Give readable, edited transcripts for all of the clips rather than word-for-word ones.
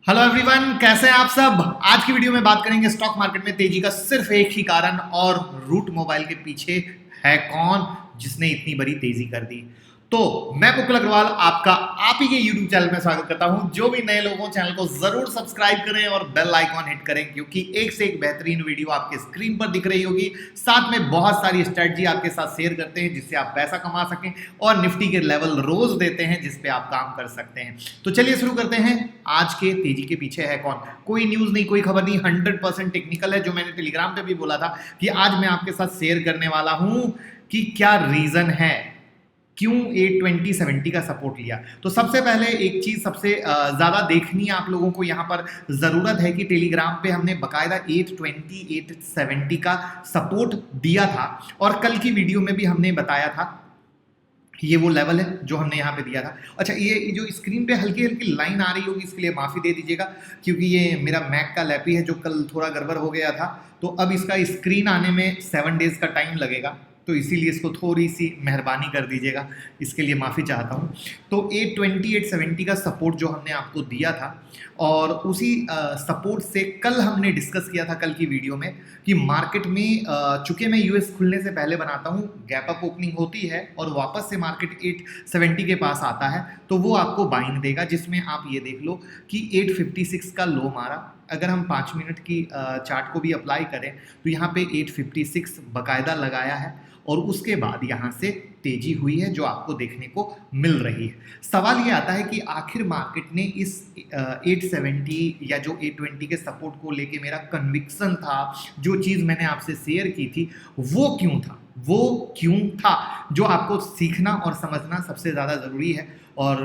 Hello everyone, कैसे हैं आप सब। आज की वीडियो में बात करेंगे स्टॉक मार्केट में तेजी का सिर्फ एक ही कारण और रूट मोबाइल के पीछे है कौन जिसने इतनी बड़ी तेजी कर दी। तो मैं मुकुल अग्रवाल आपका आप ही के YouTube चैनल में स्वागत करता हूं। जो भी नए लोगों चैनल को जरूर सब्सक्राइब करें और बेल आइकॉन हिट करें क्योंकि एक से एक बेहतरीन वीडियो आपके स्क्रीन पर दिख रही होगी। साथ में बहुत सारी स्ट्रेटजी आपके साथ शेयर करते हैं जिससे आप पैसा कमा सकें और निफ्टी के लेवल रोज देते हैं जिसपे आप काम कर सकते हैं। तो चलिए शुरू करते हैं। आज के तेजी के पीछे है कौन। कोई न्यूज नहीं, कोई खबर नहीं, 100% टेक्निकल है। जो मैंने टेलीग्राम पे भी बोला था कि आज मैं आपके साथ शेयर करने वाला हूं कि क्या रीजन है क्यों 82070 का सपोर्ट लिया। तो सबसे पहले एक चीज सबसे ज्यादा देखनी है आप लोगों को यहाँ पर जरूरत है कि टेलीग्राम पे हमने बकायदा 820 870 का सपोर्ट दिया था और कल की वीडियो में भी हमने बताया था ये वो लेवल है जो हमने यहाँ पे दिया था। अच्छा, ये जो स्क्रीन पे हल्की हल्की लाइन आ रही होगी इसके लिए माफ़ी दे दीजिएगा क्योंकि ये मेरा मैक का लैपी है जो कल थोड़ा गड़बड़ हो गया था। तो अब इसका स्क्रीन आने में 7 डेज़ का टाइम लगेगा, तो इसीलिए इसको थोड़ी सी मेहरबानी कर दीजिएगा, इसके लिए माफ़ी चाहता हूँ। तो 820 870 का सपोर्ट जो हमने आपको दिया था और उसी सपोर्ट से कल हमने डिस्कस किया था कल की वीडियो में कि मार्केट में चूंकि मैं यूएस खुलने से पहले बनाता हूँ, गैप अप ओपनिंग होती है और वापस से मार्केट 870 के पास आता है तो वो आपको बाइंग देगा, जिसमें आप ये देख लो कि 856 का लो मारा। अगर हम 5 मिनट की चार्ट को भी अप्लाई करें तो यहाँ पे 856 बकायदा लगाया है और उसके बाद यहाँ से तेजी हुई है जो आपको देखने को मिल रही है। सवाल ये आता है कि आखिर मार्केट ने इस 870 या जो 820 के सपोर्ट को लेके मेरा कन्विक्शन था, जो चीज़ मैंने आपसे शेयर की थी वो क्यों था, जो आपको सीखना और समझना सबसे ज़्यादा ज़रूरी है और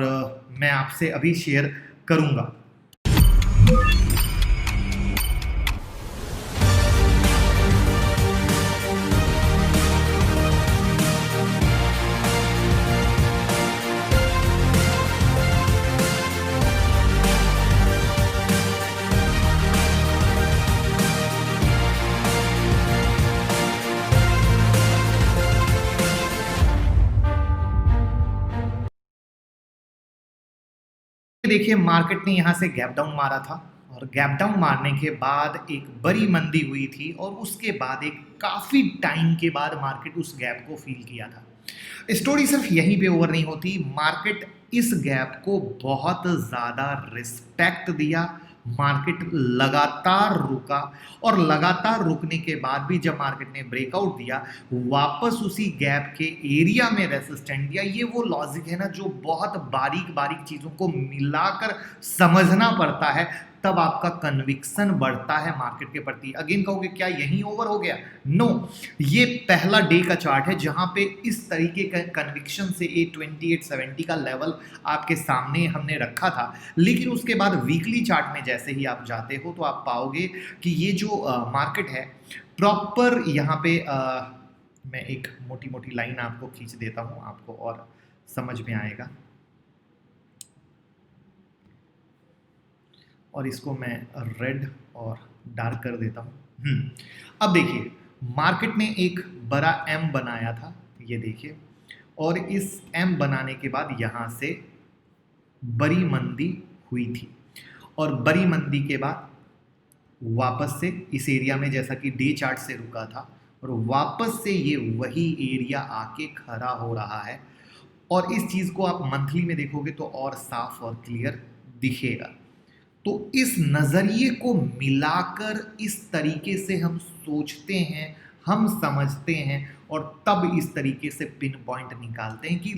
मैं आपसे अभी शेयर करूँगा। देखिए, मार्केट ने यहाँ से गैप डाउन मारा था और गैप डाउन मारने के बाद एक बड़ी मंदी हुई थी और उसके बाद एक काफ़ी टाइम के बाद मार्केट उस गैप को फील किया था। स्टोरी सिर्फ यहीं पे ओवर नहीं होती, मार्केट इस गैप को बहुत ज़्यादा रिस्पेक्ट दिया। मार्केट लगातार रुका और लगातार रुकने के बाद भी जब मार्केट ने ब्रेकआउट दिया, वापस उसी गैप के एरिया में रेसिस्टेंट दिया। ये वो लॉजिक है ना जो बहुत बारीक बारीक चीज़ों को मिलाकर समझना पड़ता है, तब आपका कन्विक्शन बढ़ता है मार्केट के प्रति। अगेन कहोगे क्या यहीं ओवर हो गया? नो, ये पहला डे का चार्ट है जहां पे इस तरीके का कन्विक्शन से 820 870 का लेवल आपके सामने हमने रखा था। लेकिन उसके बाद वीकली चार्ट में जैसे ही आप जाते हो तो आप पाओगे कि ये जो मार्केट है प्रॉपर यहाँ पे मैं एक मोटी मोटी लाइन आपको खींच देता हूँ, आपको और समझ में आएगा। और इसको मैं रेड और डार्क कर देता हूँ। अब देखिए, मार्केट ने एक बड़ा एम बनाया था, ये देखिए, और इस एम बनाने के बाद यहाँ से बड़ी मंदी हुई थी और बड़ी मंदी के बाद वापस से इस एरिया में जैसा कि डे चार्ट से रुका था और वापस से ये वही एरिया आके खड़ा हो रहा है। और इस चीज़ को आप मंथली में देखोगे तो और साफ और क्लियर दिखेगा। तो इस नज़रिए को मिलाकर इस तरीके से हम सोचते हैं, हम समझते हैं और तब इस तरीके से पिन पॉइंट निकालते हैं कि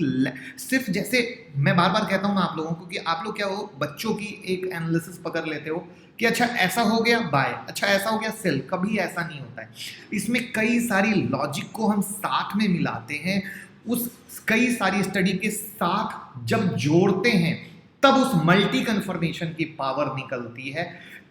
सिर्फ जैसे मैं बार बार कहता हूं ना आप लोगों को कि आप लोग क्या हो, बच्चों की एक एनालिसिस पकड़ लेते हो कि अच्छा ऐसा हो गया बाय, अच्छा ऐसा हो गया सेल। कभी ऐसा नहीं होता है। इसमें कई सारी लॉजिक को हम साथ में मिलाते हैं, उस कई सारी स्टडी के साथ जब जोड़ते हैं तब उस मल्टी कन्फर्मेशन की पावर निकलती है।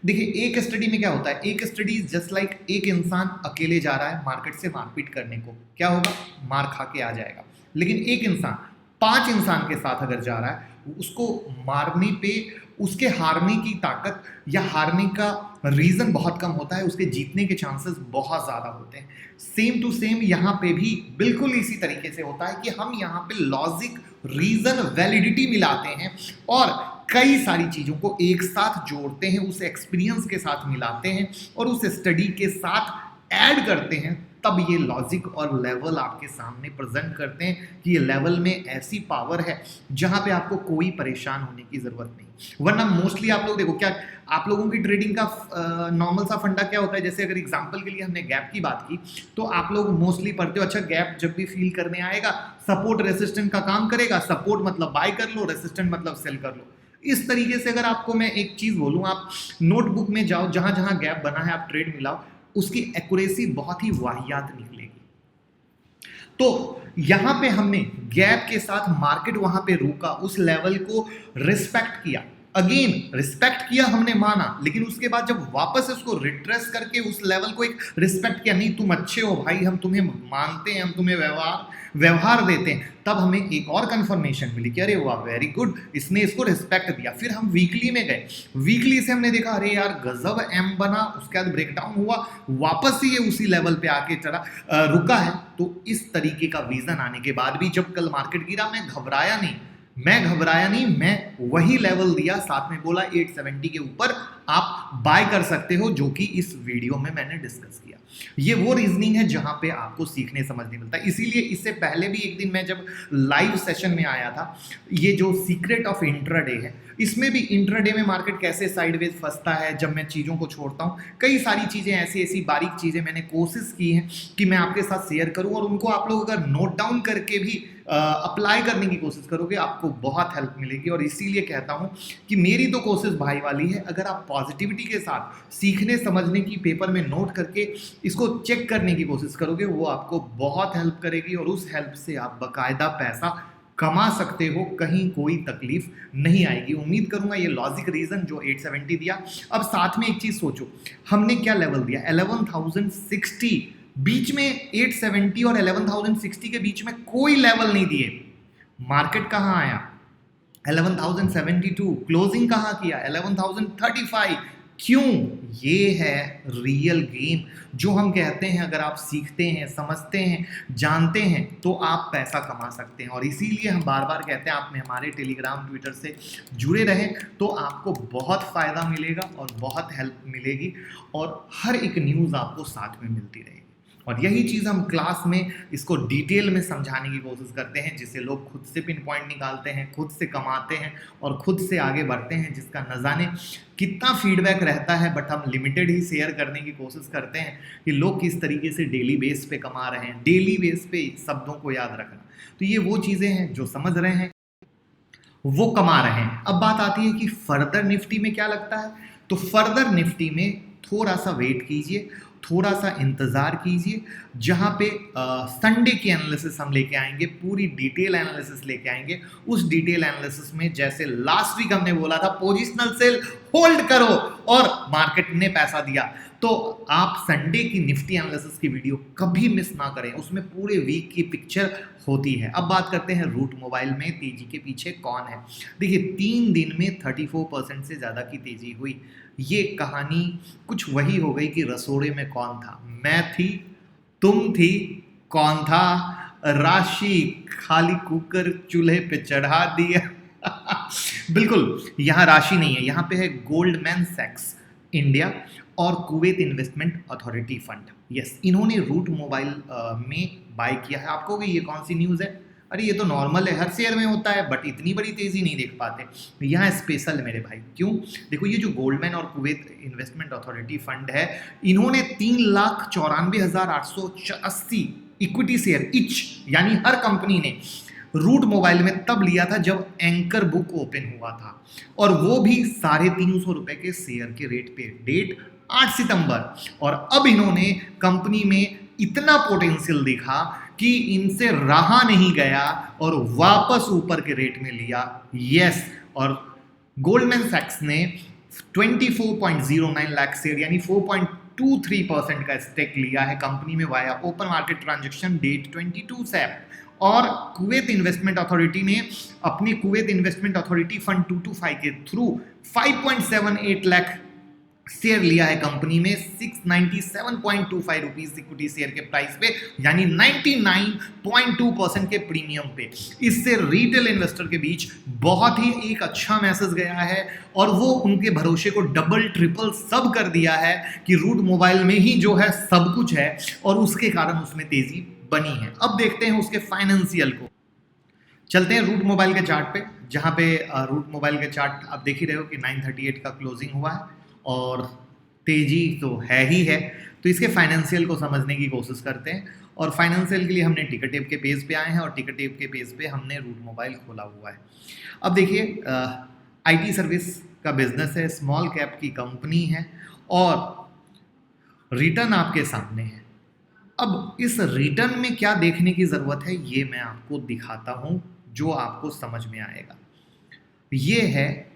देखिए, एक स्टडी में क्या होता है, एक स्टडी जस्ट लाइक एक इंसान अकेले जा रहा है मार्केट से मारपीट करने को, क्या होगा, मार खा के आ जाएगा। लेकिन एक इंसान 5 इंसान के साथ अगर जा रहा है, उसको मारने पे उसके हारने की ताकत या हारने का रीजन बहुत कम होता है, उसके जीतने के चांसेस बहुत ज़्यादा होते हैं। सेम टू सेम यहाँ पे भी बिल्कुल इसी तरीके से होता है कि हम यहाँ पे लॉजिक, रीजन, वैलिडिटी मिलाते हैं और कई सारी चीजों को एक साथ जोड़ते हैं, उस एक्सपीरियंस के साथ मिलाते हैं और उस स्टडी के साथ ऐड करते हैं, तब ये लॉजिक और लेवल आपके सामने प्रेजेंट करते हैं कि ये लेवल में ऐसी पावर है जहां पे आपको कोई परेशान होने की जरूरत नहीं। वरना मोस्टली आप लोग देखो, क्या आप लोगों की ट्रेडिंग का नॉर्मल सा फंडा क्या होता है, जैसे अगर एग्जांपल के लिए हमने गैप की बात की तो आप लोग मोस्टली पढ़ते हो, अच्छा गैप जब भी फील करने आएगा सपोर्ट रेसिस्टेंट का काम करेगा, सपोर्ट मतलब बाय कर लो, रेसिस्टेंट मतलब सेल कर लो। इस तरीके से अगर आपको मैं एक चीज बोलूं, आप नोटबुक में जाओ, जहां जहां गैप बना है आप ट्रेड मिलाओ, उसकी एक्यूरेसी बहुत ही वाहियात निकलेगी। तो यहां पे हमने गैप के साथ मार्केट वहां पे रुका, उस लेवल को रिस्पेक्ट किया, अगेन रिस्पेक्ट किया हमने, माना, लेकिन उसके बाद जब वापस उसको रिट्रेस करके उस लेवल को एक रिस्पेक्ट किया, नहीं तुम अच्छे हो भाई, हम तुम्हें मानते हैं, हम तुम्हें व्यवहार देते हैं, तब हमें एक और कंफर्मेशन मिली कि अरे वाह वेरी गुड, इसने इसको रिस्पेक्ट दिया। फिर हम वीकली में गए, वीकली से हमने देखा अरे यार गजब एम बना, उसके बाद ब्रेकडाउन हुआ, वापस से ये उसी लेवल पे आके चला रुका है। तो इस तरीके का विजन आने के बाद भी जब कल मार्केट गिरा, मैं घबराया नहीं, मैं वही लेवल दिया, साथ में बोला 870 के ऊपर आप बाय कर सकते हो, जो कि इस वीडियो में मैंने डिस्कस किया। ये वो रीजनिंग है जहां पे आपको सीखने समझने मिलता है। इसीलिए इससे पहले भी एक दिन मैं जब लाइव सेशन में आया था, ये जो सीक्रेट ऑफ इंट्राडे है, इसमें भी इंट्राडे में मार्केट कैसे साइडवेज फंसता है, जब मैं चीज़ों को छोड़ता हूँ, कई सारी चीज़ें ऐसी बारीक चीज़ें मैंने कोशिश की हैं कि मैं आपके साथ शेयर करूँ, और उनको आप लोग अगर नोट डाउन करके भी अप्लाई करने की कोशिश करोगे आपको बहुत हेल्प मिलेगी। और इसीलिए कहता हूँ कि मेरी तो कोशिश भाई वाली है, अगर आप पॉजिटिविटी के साथ सीखने समझने की पेपर में नोट करके इसको चेक करने की कोशिश करोगे, वो आपको बहुत हेल्प करेगी, और उस हेल्प से आप बाकायदा पैसा कमा सकते हो, कहीं कोई तकलीफ नहीं आएगी। उम्मीद करूंगा ये लॉजिक रीजन जो 870 दिया। अब साथ में एक चीज सोचो, हमने क्या लेवल दिया, 11,060, बीच में 870 और 11,060 के बीच में कोई लेवल नहीं दिए। मार्केट कहां आया, 11,072, क्लोजिंग कहां किया, 11,035। क्यों? ये है रियल गेम, जो हम कहते हैं अगर आप सीखते हैं, समझते हैं, जानते हैं, तो आप पैसा कमा सकते हैं। और इसीलिए हम बार बार कहते हैं आप में हमारे टेलीग्राम, ट्विटर से जुड़े रहें, तो आपको बहुत फ़ायदा मिलेगा और बहुत हेल्प मिलेगी, और हर एक न्यूज़ आपको साथ में मिलती रहेगी। और यही चीज़ हम क्लास में इसको डिटेल में समझाने की कोशिश करते हैं, जिससे लोग खुद से पिन पॉइंट निकालते हैं, खुद से कमाते हैं और खुद से आगे बढ़ते हैं, जिसका न जाने कितना फीडबैक रहता है, बट हम लिमिटेड ही शेयर करने की कोशिश करते हैं कि लोग किस तरीके से डेली बेस पे कमा रहे हैं, डेली बेस पे शब्दों को याद रखना। तो ये वो चीज़ें हैं जो समझ रहे हैं वो कमा रहे हैं। अब बात आती है कि फर्दर निफ्टी में क्या लगता है, तो फर्दर निफ्टी में थोड़ा सा वेट कीजिए, थोड़ा सा इंतज़ार कीजिए, जहाँ पे संडे की एनालिसिस हम लेके आएंगे, पूरी डिटेल एनालिसिस लेके आएंगे। उस डिटेल एनालिसिस में जैसे लास्ट वीक हमने बोला था पोजिशनल सेल होल्ड करो और मार्केट ने पैसा दिया, तो आप संडे की निफ्टी एनालिसिस की वीडियो कभी मिस ना करें, उसमें पूरे वीक की पिक्चर होती है। अब बात करते हैं रूट मोबाइल में तेजी के पीछे कौन है। देखिए 3 दिन में 34% से ज़्यादा की तेजी हुई। ये कहानी कुछ वही हो गई कि रसोड़े में कौन था, मैं थी, तुम थी, कौन था, राशि खाली कुकर चूल्हे पे चढ़ा दिया। बिल्कुल, यहाँ राशि नहीं है, यहाँ पे है गोल्डमैन सैक्स इंडिया और Kuwait investment authority fund. Yes, इन्होंने रूट मोबाइल में बाय किया है। आपको ये कौन सी न्यूज़ है, अरे ये तो नॉर्मल है, हर शेयर में होता है, बट इतनी बड़ी तेजी नहीं देख पाते, यहाँ स्पेशल है मेरे भाई। क्यों? देखो ये जो गोल्डमैन और कुवैत इन्वेस्टमेंट अथॉरिटी फंड है, इन्होंने 3,94,880 इक्विटी शेयर इच, यानी हर कंपनी ने रूट मोबाइल में तब लिया था जब एंकर बुक ओपन हुआ था, और वो भी 350 रुपए के शेयर के रेट पे, डेट 8 सितंबर। और अब इन्होंने कंपनी में इतना पोटेंशियल दिखा कि इनसे रहा नहीं गया और वापस ऊपर के रेट में लिया। यस, और गोल्डमैन सैक्स ने 24.09 लाख शेयर यानी 4.23% का स्टेक लिया है कंपनी में via open market transaction date 22 से। और कुवैत इन्वेस्टमेंट अथॉरिटी ने अपने कुवैत इन्वेस्टमेंट अथॉरिटी फंड 225 के थ्रू 5.78 लाख शेयर लिया है कंपनी में 697.25 रुपीज इक्विटी शेयर के प्राइस पे, यानी 99.2% के प्रीमियम पे। इससे रिटेल इन्वेस्टर के बीच बहुत ही एक अच्छा मैसेज गया है और वो उनके भरोसे को डबल ट्रिपल सब कर दिया है कि रूट मोबाइल में ही जो है सब कुछ है और उसके कारण उसमें तेजी बनी है। अब देखते हैं उसके फाइनेंशियल को। चलते हैं रूट मोबाइल के चार्ट पे, जहां पे रूट मोबाइल के चार्ट आप देख ही रहे हो कि 938 का क्लोजिंग हुआ है और तेजी तो है ही है। तो इसके फाइनेंशियल को समझने की कोशिश करते हैं और फाइनेंशियल के लिए हमने टिकरटेप के पेज पे आए हैं और टिकरटेप के पेज पे हमने रूट मोबाइल खोला हुआ है। अब देखिए आईटी सर्विस का बिजनेस है, स्मॉल कैप की कंपनी है और रिटर्न आपके सामने है। अब इस रिटर्न में क्या देखने की ज़रूरत है ये मैं आपको दिखाता हूं, जो आपको समझ में आएगा। ये है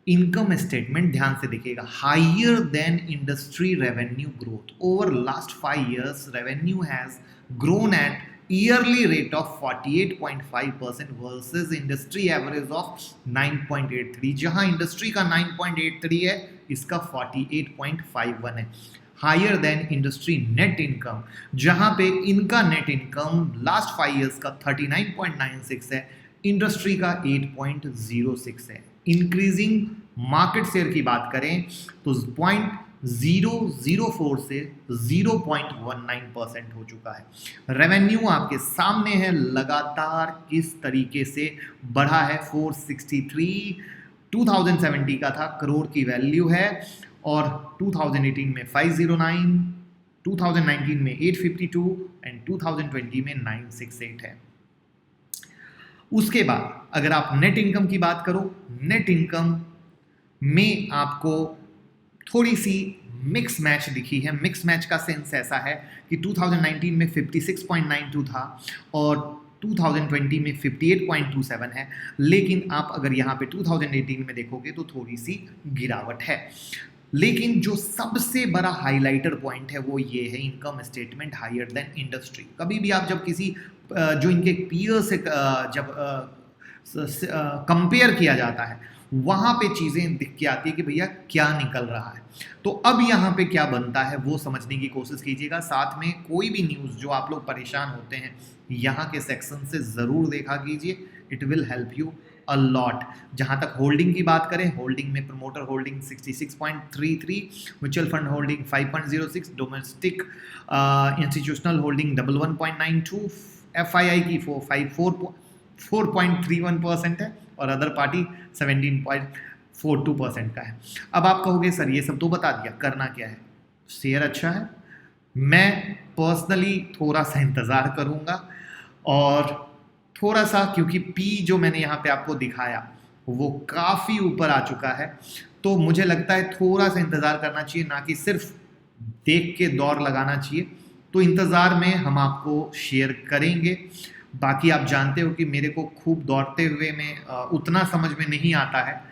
इनकम स्टेटमेंट, ध्यान से देखिएगा। Higher than industry revenue growth over last 5 years, revenue has grown at yearly rate of 48.5% versus industry average of 9.83। जहां इंडस्ट्री का 9.83 है, इसका 48.51 है। Higher than industry net income, जहां पे इनका नेट इनकम लास्ट 5 years का 39.96 है, इंडस्ट्री का 8.06 है। इंक्रीजिंग मार्केट शेयर की बात करें तो 0.004 से 0.19% हो चुका है। रेवेन्यू आपके सामने है, लगातार किस तरीके से बढ़ा है। 463 2070 का था करोड़ की वैल्यू है और 2018 में 509, 2019 में 852 एंड 2020 में 968 है। उसके बाद अगर आप नेट इनकम की बात करो, नेट इनकम में आपको थोड़ी सी मिक्स मैच दिखी है। मिक्स मैच का सेंस ऐसा है कि 2019 में 56.92 था और 2020 में 58.27 है, लेकिन आप अगर यहाँ पे 2018 में देखोगे तो थोड़ी सी गिरावट है। लेकिन जो सबसे बड़ा हाइलाइटर पॉइंट है वो ये है, income statement higher than industry. कभी भी आप जब किसी जो इनके पीयर से जब कंपेयर किया जाता है, वहां पे चीजें दिख के आती है कि भैया क्या निकल रहा है। तो अब यहाँ पे क्या बनता है वो समझने की कोशिश कीजिएगा। साथ में कोई भी न्यूज़ जो आप लोग परेशान होते हैं, यहाँ के सेक्शन से ज़रूर देखा कीजिए, it will help you a lot. जहाँ तक होल्डिंग की बात करें, होल्डिंग में promoter holding 66.33, mutual fund holding 5.06, domestic institutional holding 11.92, FII की 4.31% है और अदर पार्टी 17.42% का है। अब आप कहोगे सर ये सब तो बता दिया, करना क्या है? शेयर अच्छा है, मैं पर्सनली थोड़ा सा इंतज़ार करूँगा और थोड़ा सा, क्योंकि पी जो मैंने यहाँ पे आपको दिखाया वो काफ़ी ऊपर आ चुका है, तो मुझे लगता है थोड़ा सा इंतज़ार करना चाहिए, ना कि सिर्फ देख के दौड़ लगाना चाहिए। तो इंतज़ार में हम आपको शेयर करेंगे। बाकी आप जानते हो कि मेरे को खूब दौड़ते हुए में उतना समझ में नहीं आता है।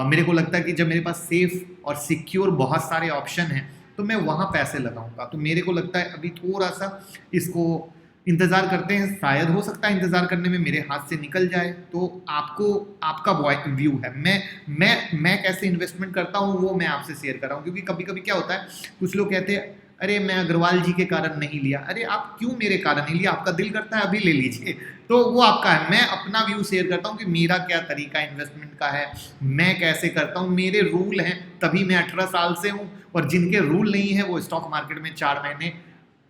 मेरे को लगता है कि जब मेरे पास सेफ और सिक्योर बहुत सारे ऑप्शन हैं तो मैं वहाँ पैसे लगाऊंगा। तो मेरे को लगता है अभी थोड़ा सा इसको इंतज़ार करते हैं, शायद हो सकता है इंतज़ार करने में मेरे हाथ से निकल जाए। तो आपको आपका व्यू है, मैं कैसे इन्वेस्टमेंट करता हूँ वो मैं आपसे शेयर कर रहा हूँ। क्योंकि कभी कभी क्या होता है, कुछ लोग कहते हैं अरे मैं अग्रवाल जी के कारण नहीं लिया। अरे आप क्यों मेरे कारण नहीं लिया? आपका दिल करता है अभी ले लीजिए, तो वो आपका है। मैं अपना व्यू शेयर करता हूँ कि मेरा क्या तरीका इन्वेस्टमेंट का है, मैं कैसे करता हूँ, मेरे रूल हैं, तभी मैं 18 साल से हूँ। और जिनके रूल नहीं है वो स्टॉक मार्केट में 4 महीने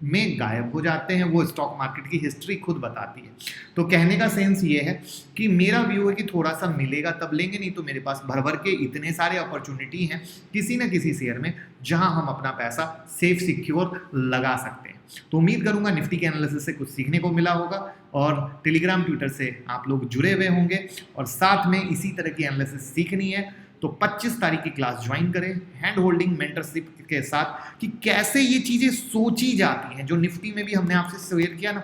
में गायब हो जाते हैं। वो स्टॉक मार्केट की हिस्ट्री खुद बताती है। तो कहने का सेंस ये है कि मेरा व्यू है कि थोड़ा सा मिलेगा तब लेंगे, नहीं तो मेरे पास भर भर के इतने सारे अपॉर्चुनिटी हैं किसी न किसी शेयर में जहां हम अपना पैसा सेफ सिक्योर लगा सकते हैं। तो उम्मीद करूंगा निफ्टी के एनालिसिस से कुछ सीखने को मिला होगा और टेलीग्राम ट्विटर से आप लोग जुड़े हुए होंगे। और साथ में इसी तरह की एनालिसिस सीखनी है तो 25 तारीख की क्लास ज्वाइन करें हैंड होल्डिंग मेंटरशिप के साथ, कि कैसे ये चीज़ें सोची जाती हैं। जो निफ्टी में भी हमने आपसे शेयर किया ना,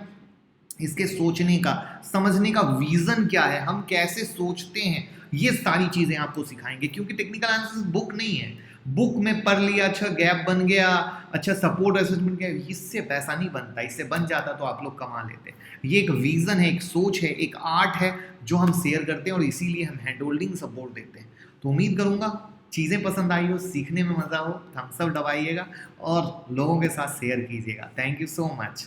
इसके सोचने का, समझने का विजन क्या है, हम कैसे सोचते हैं, ये सारी चीज़ें आपको सिखाएंगे। क्योंकि टेक्निकल एनालिसिस बुक नहीं है, बुक में पढ़ लिया, अच्छा गैप बन गया, अच्छा सपोर्ट रेजिस्टेंस बन गया, इससे पैसा नहीं बनता। इससे बन जाता तो आप लोग कमा लेते। ये एक विजन है, एक सोच है, एक आर्ट है जो हम शेयर करते हैं और इसीलिए हम हैंड होल्डिंग सपोर्ट देते हैं। तो उम्मीद करूंगा चीज़ें पसंद आई हो, सीखने में मज़ा हो, थम्स अप दबाइएगा और लोगों के साथ शेयर कीजिएगा। Thank you so much.